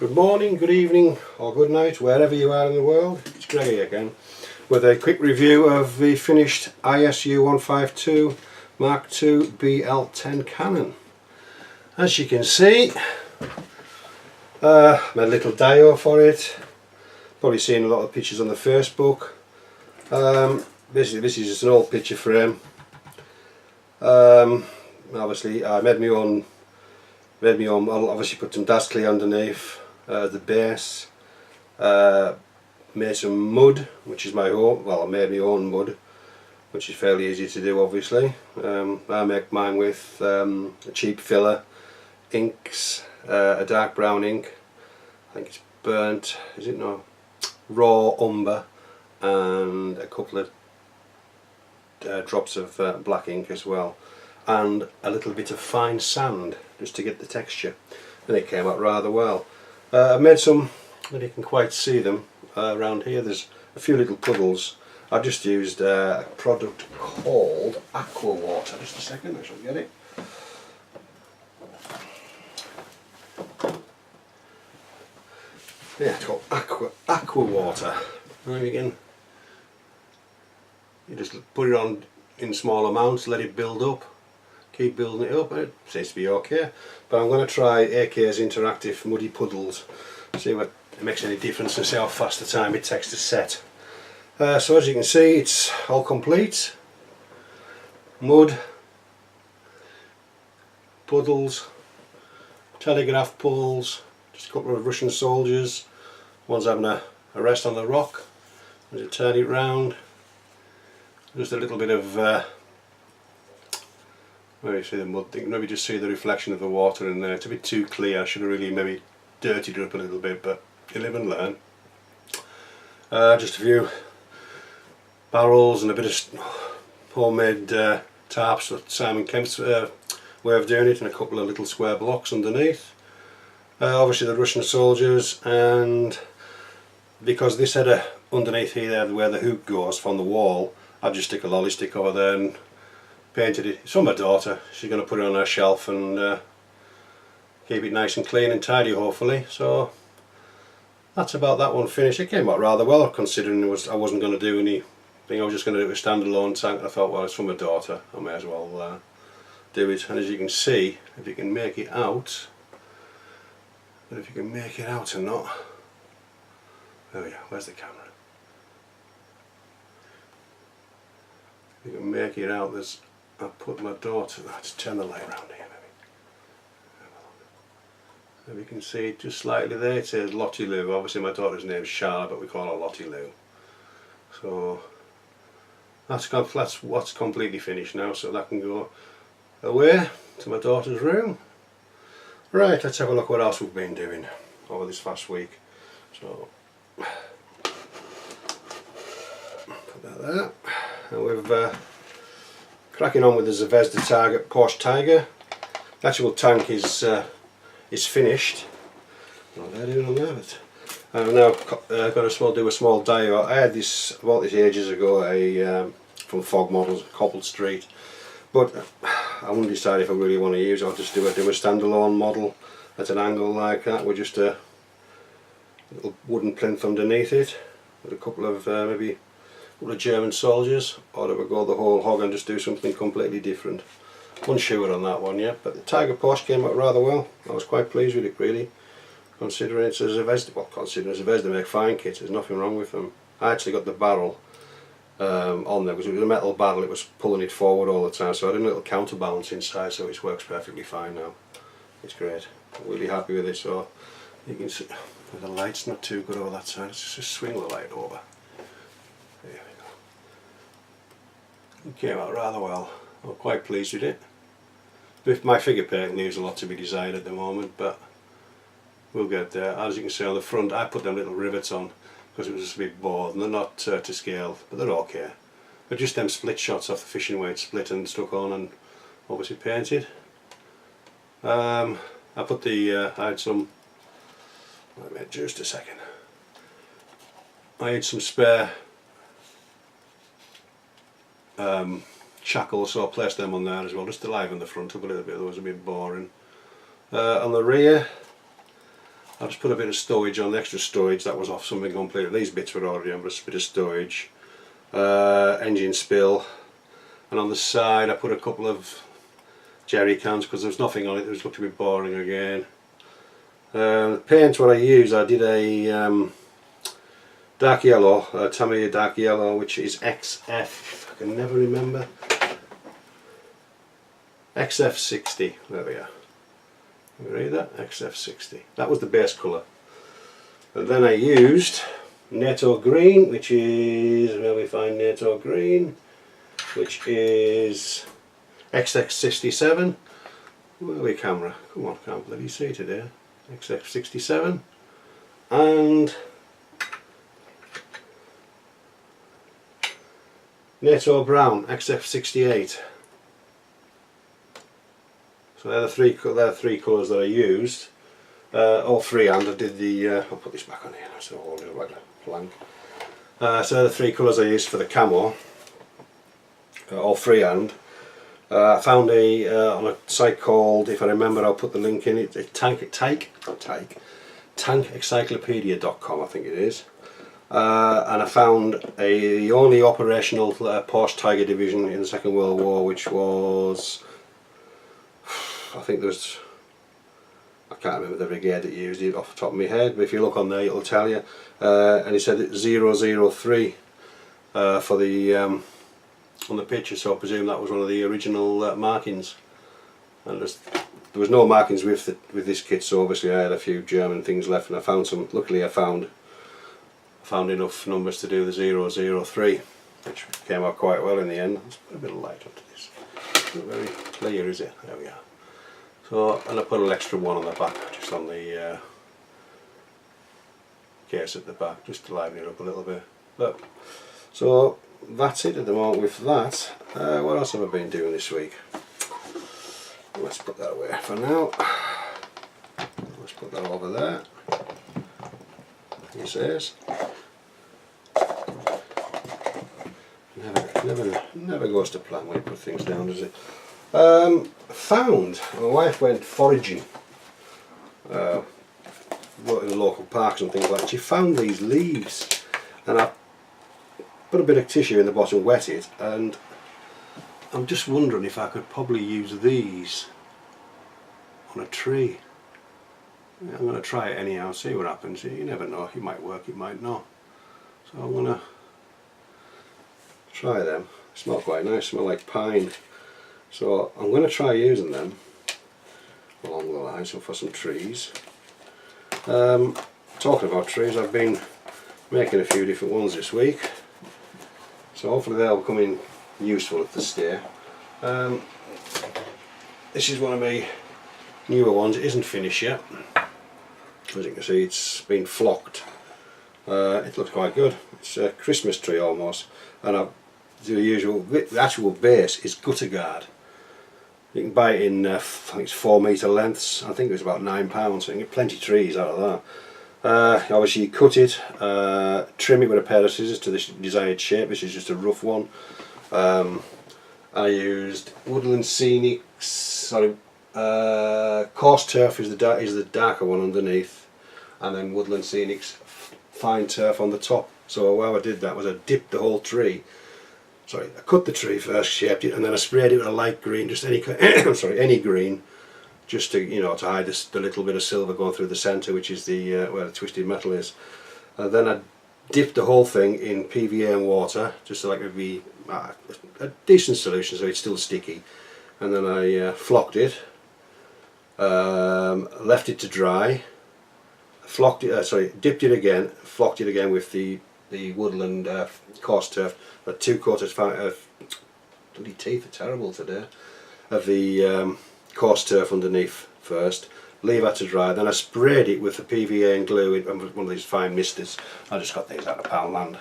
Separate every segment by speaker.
Speaker 1: Good morning, good evening or good night wherever you are in the world. It's Greggy again with a quick review of the finished ISU 152 Mark II BL10 cannon. As you can see, made a little dio for it. Probably seen a lot of pictures on the Facebook. Basically this is just an old picture frame. Obviously I made my own, I'll obviously put some Dasclay underneath the base, made some mud, which is my own, well I made my own mud, which is fairly easy to do obviously. I make mine with a cheap filler, inks, a dark brown ink, I think it's burnt, is it no, raw umber, and a couple of drops of black ink as well, and a little bit of fine sand just to get the texture, and it came out rather well. I made some, and you can quite see them around here. There's a few little puddles. I've just used a product called Aqua Water. Just a second, I shall get it. Yeah, it's called Aqua Water. There you can. You just put it on in small amounts, let it build up, keep building it up, and it seems to be okay. But I'm going to try AK's Interactive Muddy Puddles, see what it makes any difference and see how fast the time it takes to set. So as you can see, it's all complete. Mud, puddles, telegraph poles, just a couple of Russian soldiers. One's having a rest on the rock. As you turn it round, just a little bit of where you see the mud thing, maybe just see the reflection of the water in there. It's a bit too clear. I should have really maybe dirtied it up a little bit, but you live and learn. Just a few barrels and a bit of homemade tarps with Simon Kemp's way of doing it, and a couple of little square blocks underneath. Obviously the Russian soldiers, and because this had a underneath here where the hook goes from the wall, I just stick a lolly stick over there and painted it. It's from my daughter. She's going to put it on her shelf and keep it nice and clean and tidy hopefully. So that's about that one finished. It came out rather well considering I wasn't going to do anything. I was just going to do a standalone tank. I thought, well, it's from my daughter, I may as well do it. And as you can see, if you can make it out, but if you can make it out or not, there we go, where's the camera? If you can make it out, there's, I put my daughter, let's turn the light around here maybe. If you can see just slightly there, it says Lottie Lou. Obviously my daughter's name is Charlotte, but we call her Lottie Lou. So that's what's completely finished now, so that can go away to my daughter's room. Right, let's have a look what else we've been doing over this past week. So put that there. And we've cracking on with the Zvezda Target Porsche Tiger. The actual tank is finished. Not there doing on there, but I've now got to do a small dio. I had this, bought this ages ago, from Fog Models, Cobbled Street, but I wouldn't decide if I really want to use it. I'll just do a standalone model at an angle like that with just a little wooden plinth underneath it, with a couple of maybe a couple of German soldiers, or do we go the whole hog and just do something completely different? Unsure on that one yet, but the Tiger Porsche came out rather well. I was quite pleased with it really, considering it's a Zvezda. Well, considering Zvezda make fine kits, there's nothing wrong with them. I actually got the barrel on there because it was a metal barrel. It was pulling it forward all the time, so I had a little counterbalance inside, so it works perfectly fine now. It's great. I'm really happy with it. So you can see the light's not too good over that side. Let's just swing the light over. There we go. It came out rather well. I'm quite pleased with it. With my figure painting leaves a lot to be desired at the moment, but we'll get there. As you can see on the front, I put them little rivets on because it was just a bit bored, and they're not to scale, but they're okay. But just them split shots off the fishing weight, split and stuck on and obviously painted. I put the, I had some, wait a minute, just a second. I had some spare shackles, so I placed them on there as well, just to liven the front up a little bit. That was a bit boring. On the rear I just put a bit of stowage on, the extra stowage that was off something completely. These bits were already on, but just a bit of stowage, engine spill, and on the side I put a couple of jerry cans because there was nothing on it. It was looking a bit boring again. The paint what I used, I did a dark yellow, Tamiya dark yellow, which is XF, I can never remember, XF60, there we are. Can you read that? XF60. That was the base colour. And then I used NATO Green, which is, where we find NATO Green, which is XX67. Where are we, camera? Come on, can't bloody see today. XX67. And NATO Brown, XF68. So they're the three colours that I used. All freehand. I did the. I'll put this back on here so I'll hold it like a plank. So they're the three colours I used for the camo. All freehand. I found on a site called, if I remember, I'll put the link in it. Tankencyclopedia.com, I think it is. And I found the only operational Porsche Tiger division in the Second World War, which was, I think there was, I can't remember the brigade that used it off the top of my head, but if you look on there it'll tell you. And he said it's 003 for the on the picture, so I presume that was one of the original markings. And there was no markings with this kit, so obviously I had a few German things left, and I found some. Luckily I found enough numbers to do the 003, which came out quite well in the end. Let's put a bit of light onto this. Not very clear, is it? There we are. So, and I put an extra one on the back, just on the case at the back, just to liven it up a little bit. But so that's it at the moment with that. What else have I been doing this week? Let's put that away for now. Let's put that over there. He says. Never goes to plan when you put things down, does it? Found, my wife went foraging, in the local parks and things like that. She found these leaves, and I put a bit of tissue in the bottom, wet it, and I'm just wondering if I could probably use these on a tree. I'm going to try it anyhow, see what happens. You never know, it might work, it might not. So I'm going to try them. They smell quite nice, smell like pine. So I'm going to try using them along the line, so for some trees. Talking about trees, I've been making a few different ones this week, so hopefully they'll come in useful at the stay. This is one of my newer ones. It isn't finished yet. As you can see, it's been flocked. It looks quite good. It's a Christmas tree almost, and I do the usual. The actual base is gutter guard. You can buy it in, I think it's 4 metre lengths. I think it was about £9, so you can get plenty of trees out of that. Obviously you cut it, trim it with a pair of scissors to the desired shape. This is just a rough one. I used Woodland Scenics, Coarse Turf is the darker one underneath, and then Woodland Scenics Fine Turf on the top. So how I did that was I dipped the whole tree. Sorry, I cut the tree first, shaped it, and then I sprayed it with a light green, just any any green, just to to hide the little bit of silver going through the centre, which is the where the twisted metal is. And then I dipped the whole thing in PVA and water, just so like it would be a decent solution, so it's still sticky. And then I flocked it, left it to dry, flocked it, dipped it again, flocked it again with the Woodland Coarse Turf. But 2 quarters bloody teeth are terrible today, of the Coarse Turf underneath first, leave that to dry, then I sprayed it with the PVA and glue in one of these fine misters. I just got these out of Poundland,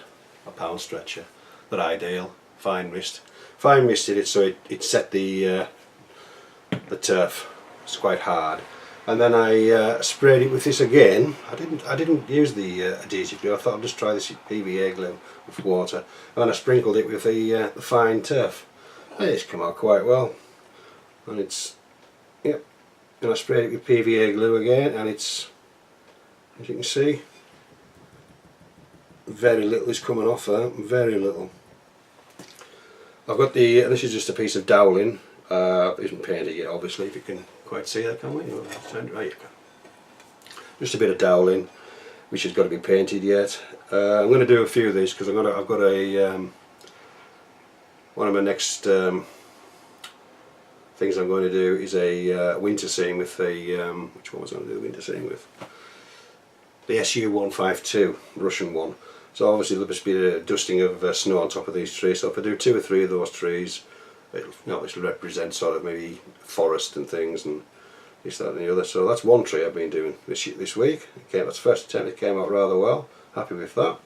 Speaker 1: a pound stretcher, they're ideal, fine mist. Fine misted it so it set the turf, it's quite hard. And then I sprayed it with this again. I didn't use the adhesive glue. I thought I'd just try this PVA glue with water, and then I sprinkled it with the fine turf. And it's come out quite well. And it's, yep. And I sprayed it with PVA glue again, and it's as you can see, very little is coming off there, very little. I've got the, this is just a piece of dowling, it isn't painted yet obviously, if you can quite see that, can we? No, right, you can. Just a bit of dowling, which has got to be painted yet. I'm going to do a few of these because I've got a one of my next things I'm going to do is a winter scene with the which one was I going to do the winter scene with? The SU-152, Russian one. So obviously there'll just be a dusting of snow on top of these trees. So if I do 2 or 3 of those trees, it'll obviously represent sort of maybe forest and things and this, that and the other. So that's one tree I've been doing this week. That's the first attempt, it came out rather well. Happy with that.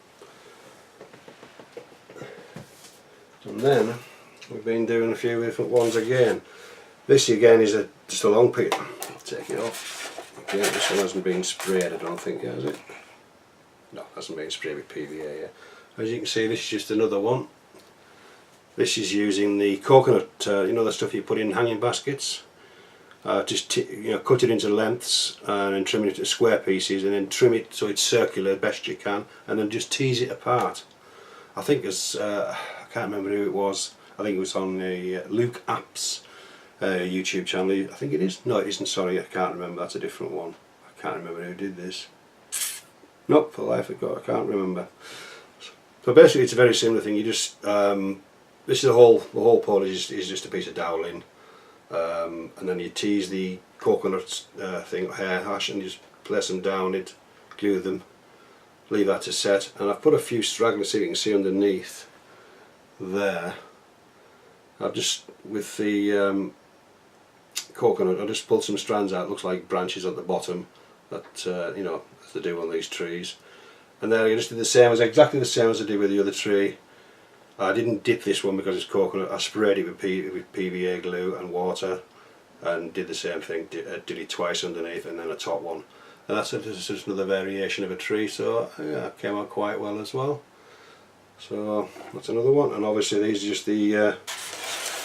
Speaker 1: And then we've been doing a few different ones again. This again is just a long piece. I'll take it off. Okay, this one hasn't been sprayed, I don't think, has it? No, it hasn't been sprayed with PVA yet. As you can see, this is just another one. This is using the coconut, you know, the stuff you put in hanging baskets. Just cut it into lengths and then trim it into square pieces, and then trim it so it's circular best you can, and then just tease it apart. I think it's I can't remember who it was. I think it was on the Luke Apps YouTube channel. I think it is. No, it isn't. Sorry, I can't remember. That's a different one. I can't remember who did this. Nope, for the life of God, I can't remember. So basically, it's a very similar thing. You just this is the whole pole is just a piece of dowling. And then you tease the coconut hair hash, and you just place them down it, glue them, leave that to set. And I've put a few stragglers, so you can see underneath there. I've just, with the coconut, I just pulled some strands out. It looks like branches at the bottom that you know, as they do on these trees. And then I just did the same, exactly the same as I did with the other tree. I didn't dip this one because it's coconut. I sprayed it with PVA glue and water, and did the same thing. Did it twice underneath and then a top one. And that's just another variation of a tree. So yeah, it came out quite well as well. So that's another one. And obviously these are just the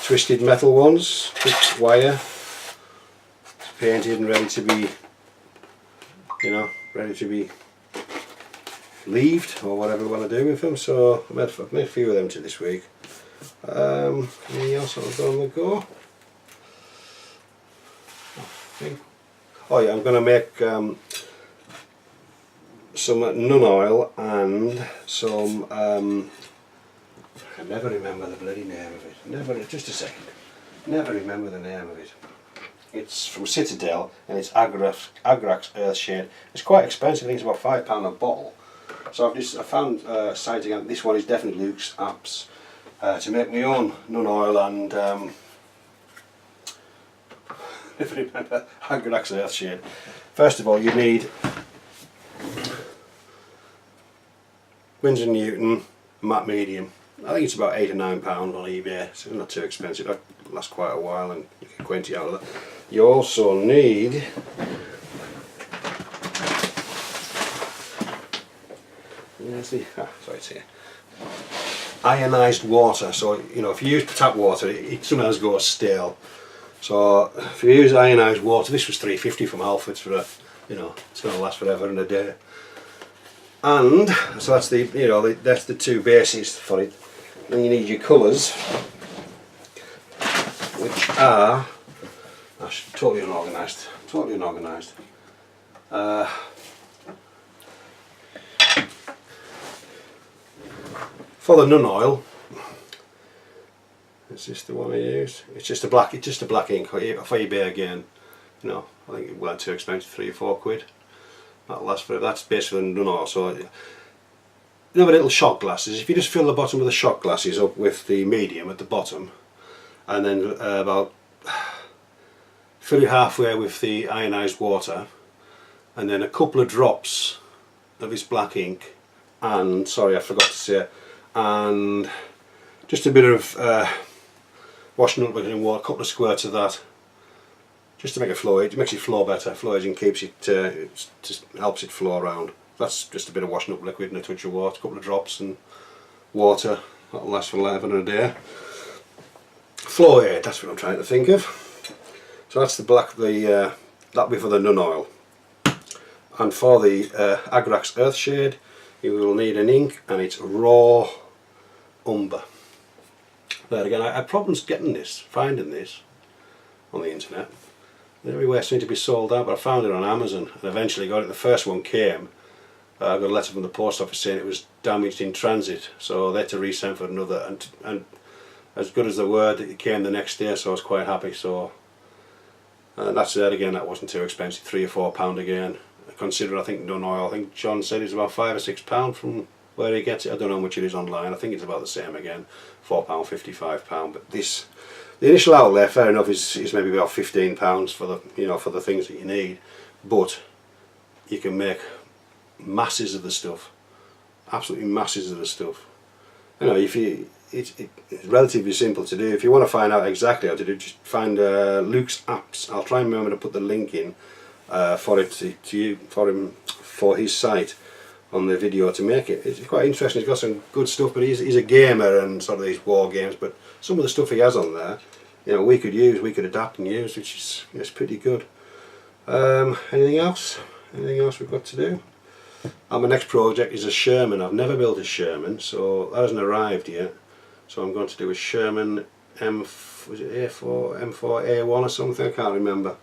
Speaker 1: twisted metal ones, with wire, painted and ready to be, you know, ready to be leaved or whatever we want to do with them. So I've made a few of them to this week. Anything else I've got on the go? Oh yeah, I'm going to make some nun oil and some I never remember the bloody name of it. Just a second. Never remember the name of it. It's from Citadel and it's Agrax Earthshade. It's quite expensive. I think it's about £5 a bottle. So I found a site again. This one is definitely Luke's Apps to make my own nun oil and if I remember, Agrax Earthshade. First of all, you need Winsor Newton matte medium. I think it's about £8 or £9 on eBay, so it's not too expensive. That lasts quite a while and you can quench it out of that. You also need sorry, it's here. Ionised water. So you know, if you use tap water, it sometimes goes stale. So if you use ionised water, this was £3.50 from Halfords for a, you know, it's going to last forever and a day. And so that's the, you know, that's the two bases for it. Then you need your colours, which are totally unorganised. Totally unorganised. For the nun oil, is this the one I use? It's just a black ink for eBay again. You know, I think it weren't too expensive, £3 or £4. That'll last forever. That's basically nun oil. So you know the little shot glasses. If you just fill the bottom of the shot glasses up with the medium at the bottom, and then about fill it halfway with the ionised water, and then a couple of drops of this black ink, and sorry I forgot to say, and just a bit of washing up with it in water, a couple of squirts of that, just to make it flow. It makes it flow better. Flows and keeps it, just helps it flow around. That's just a bit of washing up liquid and a touch of water, a couple of drops and water. That'll last for longer than a day. Flow aid, that's what I'm trying to think of. So that's the black, that'll be for the nun oil. And for the Agrax Earthshade, you will need an ink, and it's raw umber. There again, I had problems finding this on the internet. Everywhere seemed to be sold out, but I found it on Amazon and eventually got it. The first one came. I got a letter from the post office saying it was damaged in transit, so they had to resend for another. And as good as the word, it came the next day, so I was quite happy. So that's it again. That wasn't too expensive, £3 or £4 again. Consider, I think Dunoil, I think John said it's about £5 or £6 from where he gets it. I don't know how much it is online. I think it's about the same again, £4.50, £5. But this, the initial outlay, fair enough, is maybe about £15 for the for the things that you need. But you can make masses of the stuff, absolutely masses of the stuff. If it's relatively simple to do. If you want to find out exactly how to do it, just find Luke's apps. I'll try and remember to put the link in for his site on the video to make it. It's quite interesting. He's got some good stuff, but he's a gamer and sort of these war games. But some of the stuff he has on there, we could adapt and use, which is pretty good. Anything else? Anything else we've got to do? My next project is a Sherman. I've never built a Sherman, so that hasn't arrived yet. So I'm going to do a Sherman was it A4, M4A1 or something? I can't remember.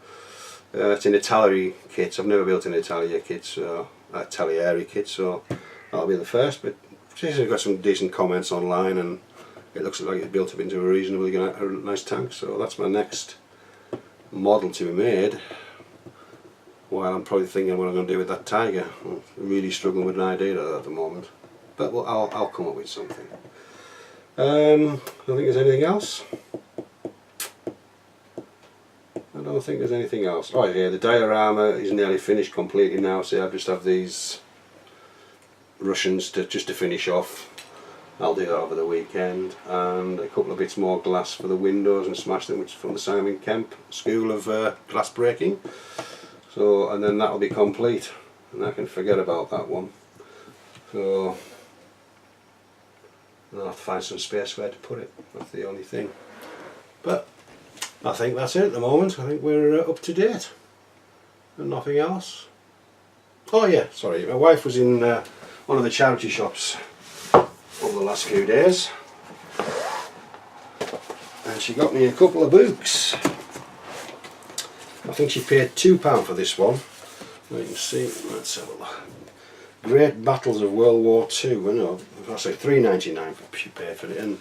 Speaker 1: It's an Italeri kit. I've never built an Italia kit, so Talieri kit, so that'll be the first. But I've got some decent comments online, and it looks like it's built up into a reasonably nice tank. So that's my next model to be made. While I'm probably thinking what I'm going to do with that Tiger. I'm really struggling with an idea at the moment, but I'll come up with something. I don't think there's anything else. I don't think there's anything else. Oh yeah, the diorama is nearly finished completely now, so I just have these Russians just to finish off. I'll do that over the weekend, and a couple of bits more glass for the windows and smash them, which is from the Simon Kemp School of Glass Breaking. So, and then that'll be complete, and I can forget about that one. So I'll have to find some space where to put it. That's the only thing. But I think that's it at the moment. I think we're up to date, and nothing else. Oh yeah, sorry, my wife was in one of the charity shops over the last few days, and she got me a couple of books. I think she paid £2 for this one. You can see, let's have a look. Great Battles of World War II. I say £3.99 she paid for it, and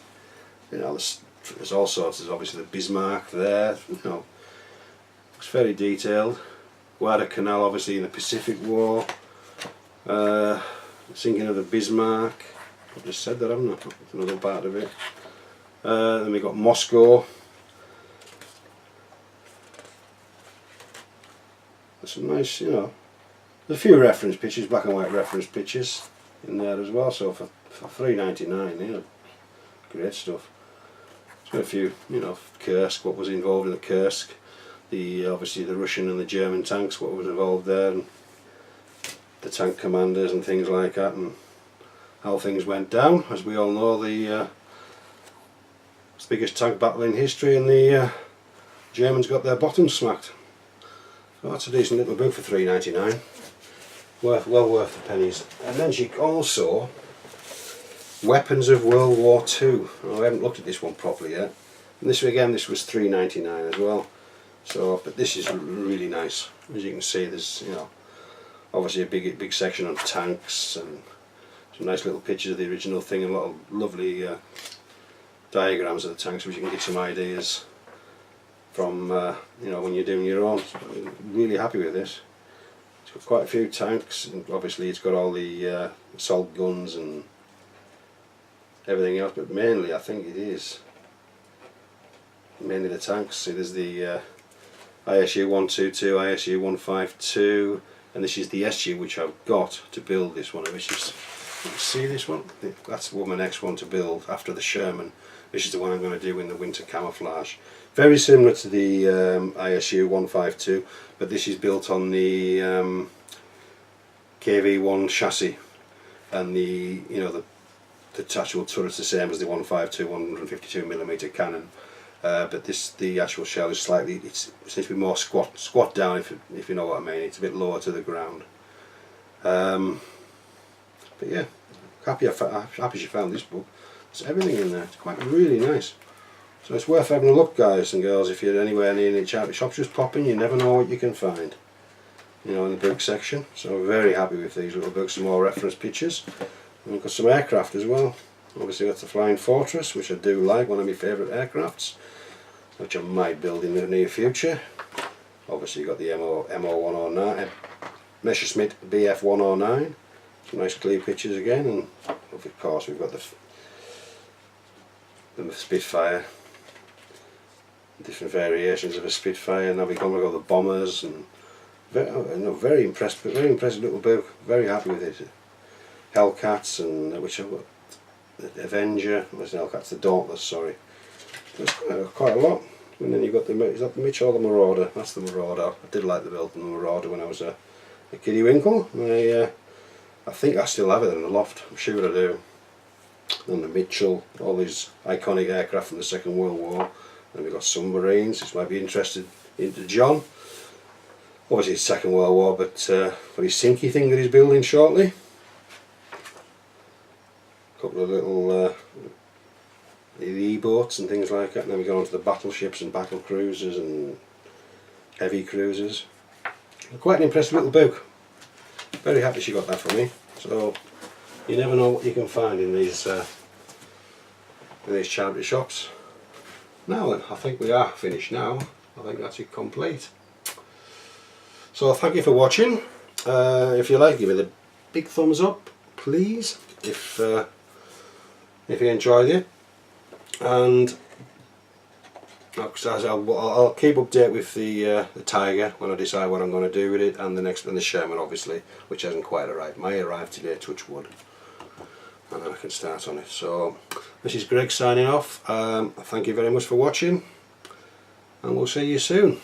Speaker 1: there's all sorts. There's obviously the Bismarck there. It's very detailed. Guadalcanal, obviously in the Pacific War. Sinking of the Bismarck. I've just said that, haven't I? That's another part of it. Then we got Moscow. There's some nice, there's a few reference pictures, black and white reference pictures in there as well. So for £3.99, great stuff. There's got a few, Kursk, what was involved in the Kursk, obviously the Russian and the German tanks, what was involved there, and the tank commanders and things like that, and how things went down. As we all know, it's the biggest tank battle in history, and the Germans got their bottoms smacked. So that's a decent little book for £3.99. Well worth the pennies. And then she also Weapons of World War II. I haven't looked at this one properly yet. And this was £3.99 as well. So, but this is really nice. As you can see, there's obviously a big section on tanks and some nice little pictures of the original thing, and a lot of lovely diagrams of the tanks, which you can get some ideas from when you're doing your own. So I'm really happy with this. It's got quite a few tanks, and obviously it's got all the assault guns and everything else, but mainly I think it is mainly the tanks. See, there's the ISU 122, ISU 152, and this is the SU which I've got to build this one, which is, you can see this one? That's my next one to build after the Sherman. This is the one I'm going to do in the winter camouflage. Very similar to the ISU 152, but this is built on the KV-1 chassis, and the actual turret's the same as the 152 152mm cannon, but the actual shell is it seems to be more squat down, if you know what I mean. It's a bit lower to the ground, But yeah, happy you found this book. There's everything in there. It's quite really nice. So it's worth having a look, guys and girls. If you're anywhere near any charity shops, just pop in. You never know what you can find, you know, in the book section. So I'm very happy with these little books. Some more reference pictures. And we've got some aircraft as well. Obviously that's the Flying Fortress, which I do like, one of my favourite aircrafts, which I might build in the near future. Obviously you've got the MO109, Messerschmitt Bf 109. Some nice clear pictures again, and of course we've got the Spitfire, different variations of a Spitfire. Now we've got the bombers, and very impressed little book. Very happy with it. Hellcats, and which I've got the Avenger. Where's the Hellcats? The Dauntless. Sorry, there's quite a lot. And then you've got is that the Mitch or the Marauder? That's the Marauder. I did like the build of the Marauder when I was a kiddie winkle. I think I still have it in the loft. I'm sure I do. And the Mitchell, all these iconic aircraft from the Second World War. And we've got submarines. This might be interested into John. Obviously it's Second World War, but for his Sinky thing that he's building shortly. A couple of little E-boats and things like that. And then we go on to the battleships and battle cruisers and heavy cruisers. Quite an impressive little book. Very happy she got that for me. So you never know what you can find in these charity shops. Now then, I think we are finished now. I think that's it complete. So thank you for watching. If you like, give me the big thumbs up, please. If you enjoyed it, and I'll keep update with the Tiger when I decide what I'm going to do with it, and the Sherman, obviously, which hasn't quite arrived. May arrive today, touch wood, and then I can start on it. So this is Greg signing off. Thank you very much for watching, and we'll see you soon.